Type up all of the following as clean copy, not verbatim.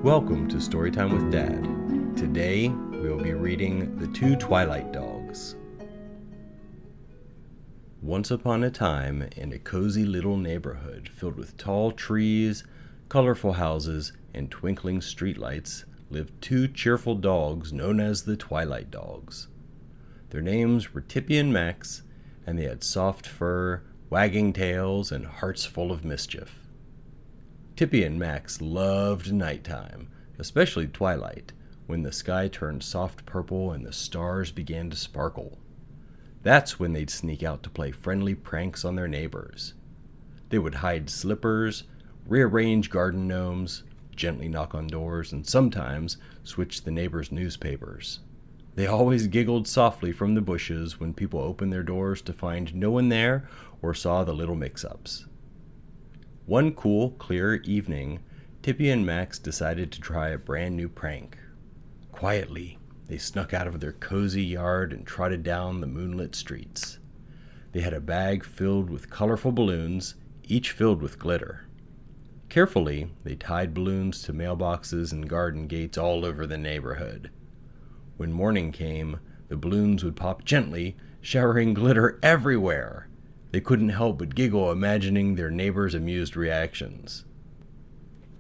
Welcome to Storytime with Dad. Today, we will be reading The Two Twilight Dogs. Once upon a time, in a cozy little neighborhood filled with tall trees, colorful houses, and twinkling streetlights, lived two cheerful dogs known as the Twilight Dogs. Their names were Tippy and Max, and they had soft fur, wagging tails, and hearts full of mischief. Tippy and Max loved nighttime, especially twilight, when the sky turned soft purple and the stars began to sparkle. That's when they'd sneak out to play friendly pranks on their neighbors. They would hide slippers, rearrange garden gnomes, gently knock on doors, and sometimes switch the neighbors' newspapers. They always giggled softly from the bushes when people opened their doors to find no one there or saw the little mix-ups. One cool, clear evening, Tippy and Max decided to try a brand new prank. Quietly, they snuck out of their cozy yard and trotted down the moonlit streets. They had a bag filled with colorful balloons, each filled with glitter. Carefully, they tied balloons to mailboxes and garden gates all over the neighborhood. When morning came, the balloons would pop gently, showering glitter everywhere. They couldn't help but giggle imagining their neighbors' amused reactions.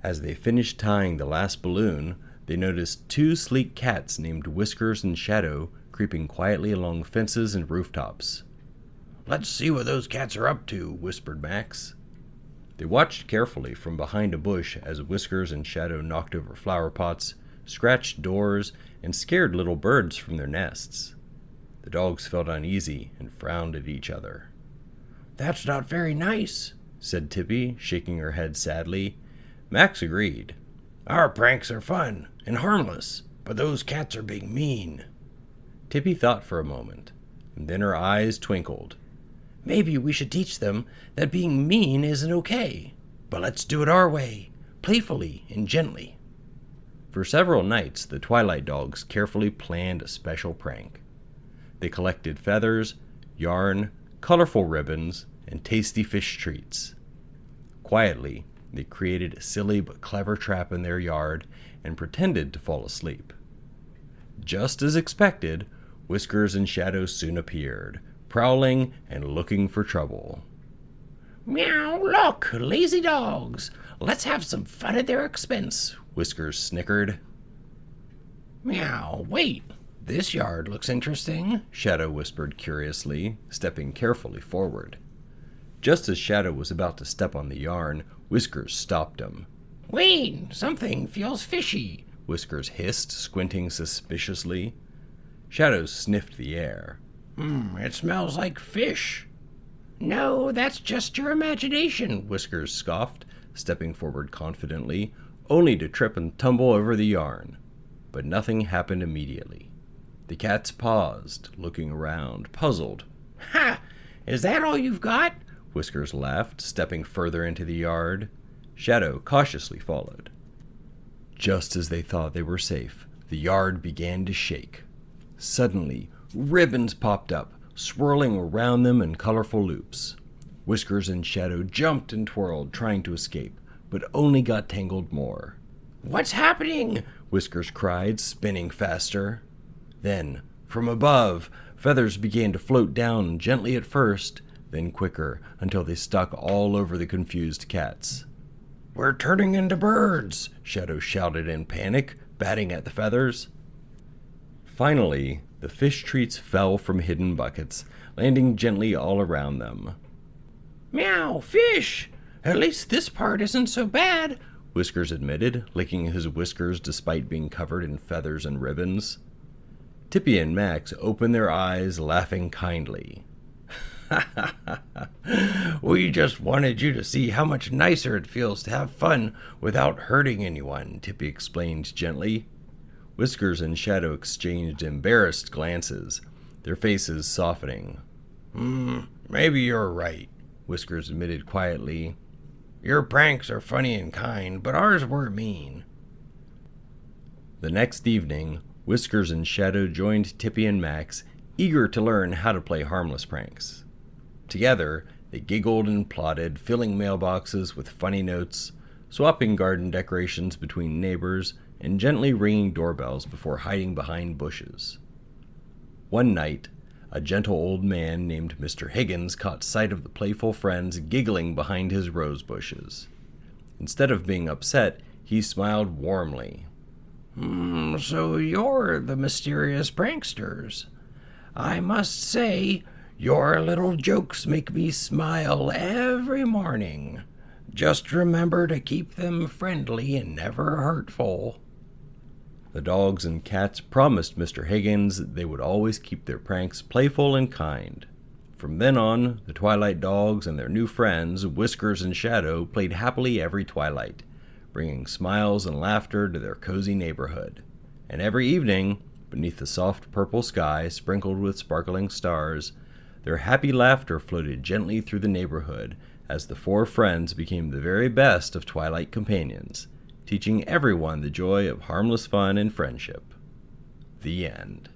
As they finished tying the last balloon, they noticed two sleek cats named Whiskers and Shadow creeping quietly along fences and rooftops. "Let's see what those cats are up to," whispered Max. They watched carefully from behind a bush as Whiskers and Shadow knocked over flower pots, scratched doors, and scared little birds from their nests. The dogs felt uneasy and frowned at each other. "That's not very nice," said Tippy, shaking her head sadly. Max agreed. "Our pranks are fun and harmless, but those cats are being mean." Tippy thought for a moment, and then her eyes twinkled. "Maybe we should teach them that being mean isn't okay, but let's do it our way, playfully and gently." For several nights, the Twilight Dogs carefully planned a special prank. They collected feathers, yarn, colorful ribbons, and tasty fish treats. Quietly, they created a silly but clever trap in their yard and pretended to fall asleep. Just as expected, Whiskers and Shadow soon appeared, prowling and looking for trouble. "Meow, look, lazy dogs! Let's have some fun at their expense," Whiskers snickered. "Meow, wait! This yard looks interesting," Shadow whispered curiously, stepping carefully forward. Just as Shadow was about to step on the yarn, Whiskers stopped him. "Wait, something feels fishy," Whiskers hissed, squinting suspiciously. Shadow sniffed the air. It smells like fish." "No, that's just your imagination," Whiskers scoffed, stepping forward confidently, only to trip and tumble over the yarn. But nothing happened immediately. The cats paused, looking around, puzzled. "Ha! Is that all you've got?" Whiskers laughed, stepping further into the yard. Shadow cautiously followed. Just as they thought they were safe, the yard began to shake. Suddenly, ribbons popped up, swirling around them in colorful loops. Whiskers and Shadow jumped and twirled, trying to escape, but only got tangled more. "What's happening?" Whiskers cried, spinning faster. Then, from above, feathers began to float down gently at first, then quicker, until they stuck all over the confused cats. "We're turning into birds!" Shadow shouted in panic, batting at the feathers. Finally, the fish treats fell from hidden buckets, landing gently all around them. "Meow, fish! At least this part isn't so bad," Whiskers admitted, licking his whiskers despite being covered in feathers and ribbons. Tippy and Max opened their eyes, laughing kindly. "We just wanted you to see how much nicer it feels to have fun without hurting anyone," Tippy explained gently. Whiskers and Shadow exchanged embarrassed glances, their faces softening. Maybe you're right," Whiskers admitted quietly. "Your pranks are funny and kind, but ours were mean." The next evening, Whiskers and Shadow joined Tippy and Max, eager to learn how to play harmless pranks. Together, they giggled and plotted, filling mailboxes with funny notes, swapping garden decorations between neighbors, and gently ringing doorbells before hiding behind bushes. One night, a gentle old man named Mr. Higgins caught sight of the playful friends giggling behind his rose bushes. Instead of being upset, he smiled warmly. So you're the mysterious pranksters. I must say, your little jokes make me smile every morning. Just remember to keep them friendly and never hurtful." The dogs and cats promised Mr. Higgins they would always keep their pranks playful and kind. From then on, the Twilight Dogs and their new friends, Whiskers and Shadow, played happily every twilight, bringing smiles and laughter to their cozy neighborhood. And every evening, beneath the soft purple sky sprinkled with sparkling stars, their happy laughter floated gently through the neighborhood as the four friends became the very best of Twilight companions, teaching everyone the joy of harmless fun and friendship. The end.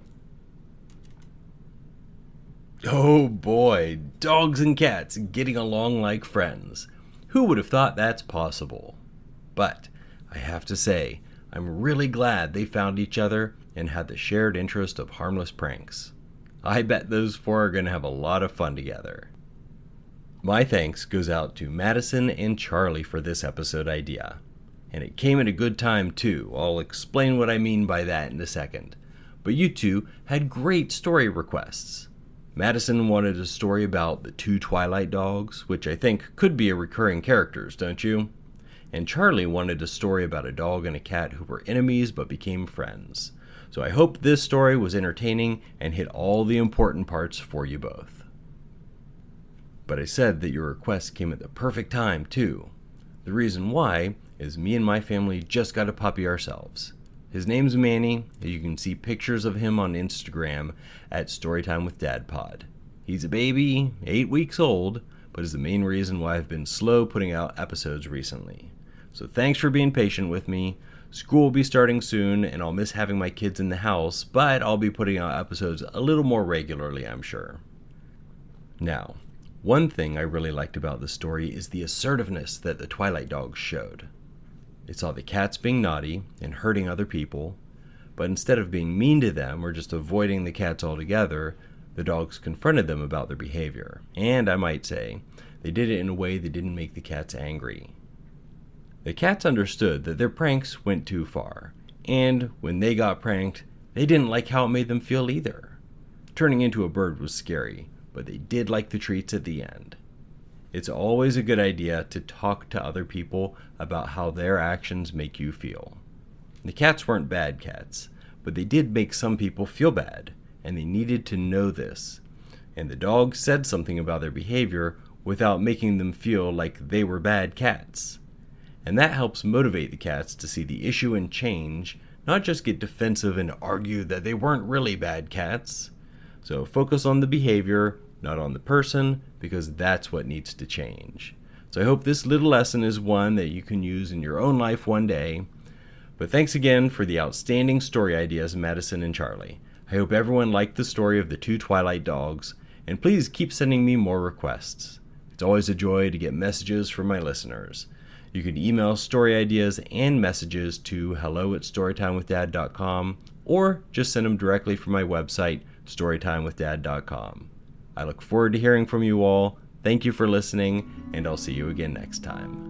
Oh boy, dogs and cats getting along like friends. Who would have thought that's possible? But I have to say, I'm really glad they found each other and had the shared interest of harmless pranks. I bet those four are going to have a lot of fun together. My thanks goes out to Madison and Charlie for this episode idea. And it came at a good time too. I'll explain what I mean by that in a second. But you two had great story requests. Madison wanted a story about the Two Twilight Dogs, which I think could be a recurring characters, don't you? And Charlie wanted a story about a dog and a cat who were enemies but became friends. So I hope this story was entertaining and hit all the important parts for you both. But I said that your request came at the perfect time too. The reason why is me and my family just got a puppy ourselves. His name's Manny, and you can see pictures of him on Instagram at Storytime with Dad Pod. He's a baby, 8 weeks old, but is the main reason why I've been slow putting out episodes recently. So thanks for being patient with me. School will be starting soon, and I'll miss having my kids in the house, but I'll be putting out episodes a little more regularly, I'm sure. Now, one thing I really liked about the story is the assertiveness that the Twilight Dogs showed. They saw the cats being naughty and hurting other people, but instead of being mean to them or just avoiding the cats altogether, the dogs confronted them about their behavior. And I might say, they did it in a way that didn't make the cats angry. The cats understood that their pranks went too far, and when they got pranked, they didn't like how it made them feel either. Turning into a bird was scary, but they did like the treats at the end. It's always a good idea to talk to other people about how their actions make you feel. The cats weren't bad cats, but they did make some people feel bad, and they needed to know this. And the dogs said something about their behavior without making them feel like they were bad cats. And that helps motivate the cats to see the issue and change, not just get defensive and argue that they weren't really bad cats. So focus on the behavior, not on the person, because that's what needs to change. So I hope this little lesson is one that you can use in your own life one day. But thanks again for the outstanding story ideas, Madison and Charlie. I hope everyone liked the story of the Two Twilight Dogs, and please keep sending me more requests. It's always a joy to get messages from my listeners. You can email story ideas and messages to hello@storytimewithdad.com, or just send them directly from my website, storytimewithdad.com. I look forward to hearing from you all. Thank you for listening, and I'll see you again next time.